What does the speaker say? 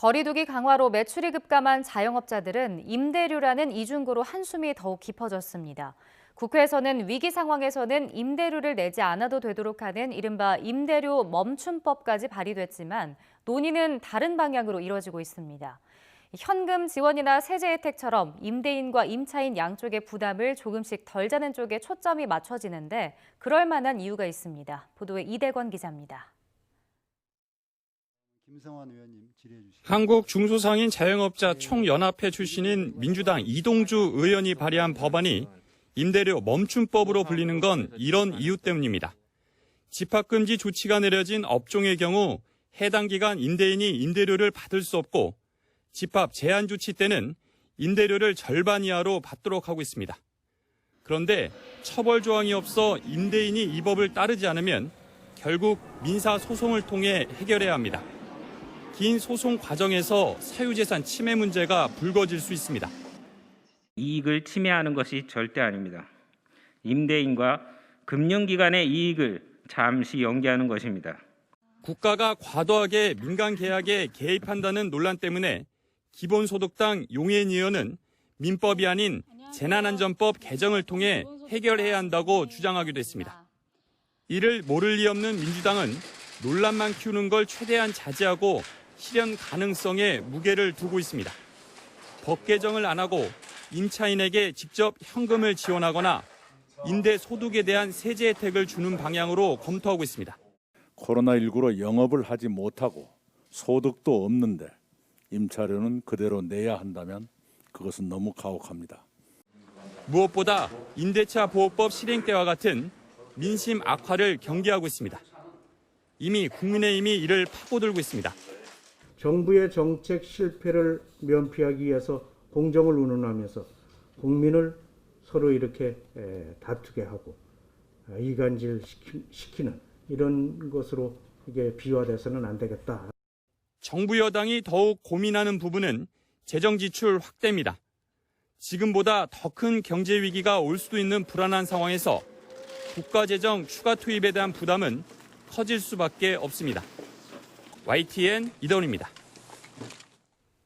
거리두기 강화로 매출이 급감한 자영업자들은 임대료라는 이중구로 한숨이 더욱 깊어졌습니다. 국회에서는 위기 상황에서는 임대료를 내지 않아도 되도록 하는 이른바 임대료 멈춤법까지 발의됐지만 논의는 다른 방향으로 이뤄지고 있습니다. 현금 지원이나 세제 혜택처럼 임대인과 임차인 양쪽의 부담을 조금씩 덜 자는 쪽에 초점이 맞춰지는데 그럴 만한 이유가 있습니다. 보도에 이대권 기자입니다. 한국 중소상인 자영업자 총연합회 출신인 민주당 이동주 의원이 발의한 법안이 임대료 멈춤법으로 불리는 건 이런 이유 때문입니다. 집합금지 조치가 내려진 업종의 경우 해당 기간 임대인이 임대료를 받을 수 없고 집합 제한 조치 때는 임대료를 절반 이하로 받도록 하고 있습니다. 그런데 처벌 조항이 없어 임대인이 이 법을 따르지 않으면 결국 민사 소송을 통해 해결해야 합니다. 긴 소송 과정에서 사유재산 침해 문제가 불거질 수 있습니다. 이익을 침해하는 것이 절대 아닙니다. 임대인과 금융기관의 이익을 잠시 연기하는 것입니다. 국가가 과도하게 민간 계약에 개입한다는 논란 때문에 기본소득당 용해인 의원은 민법이 아닌 재난안전법 개정을 통해 해결해야 한다고 주장하기도 했습니다. 이를 모를 리 없는 민주당은 논란만 키우는 걸 최대한 자제하고 실현 가능성에 무게를 두고 있습니다. 법 개정을 안 하고 임차인에게 직접 현금을 지원하거나 임대 소득에 대한 세제 혜택을 주는 방향으로 검토하고 있습니다. 코로나19로 영업을 하지 못하고 소득도 없는데 임차료는 그대로 내야 한다면 그것은 너무 가혹합니다. 무엇보다 임대차 보호법 실행 때와 같은 민심 악화를 경계하고 있습니다. 이미 국민의힘이 이를 파고들고 있습니다. 정부의 정책 실패를 면피하기 위해서 공정을 운운하면서 국민을 서로 이렇게 다투게 하고 이간질 시키는 이런 것으로 이게 비화돼서는 안 되겠다. 정부 여당이 더욱 고민하는 부분은 재정 지출 확대입니다. 지금보다 더 큰 경제 위기가 올 수도 있는 불안한 상황에서 국가 재정 추가 투입에 대한 부담은 커질 수밖에 없습니다. YTN 이더훈입니다.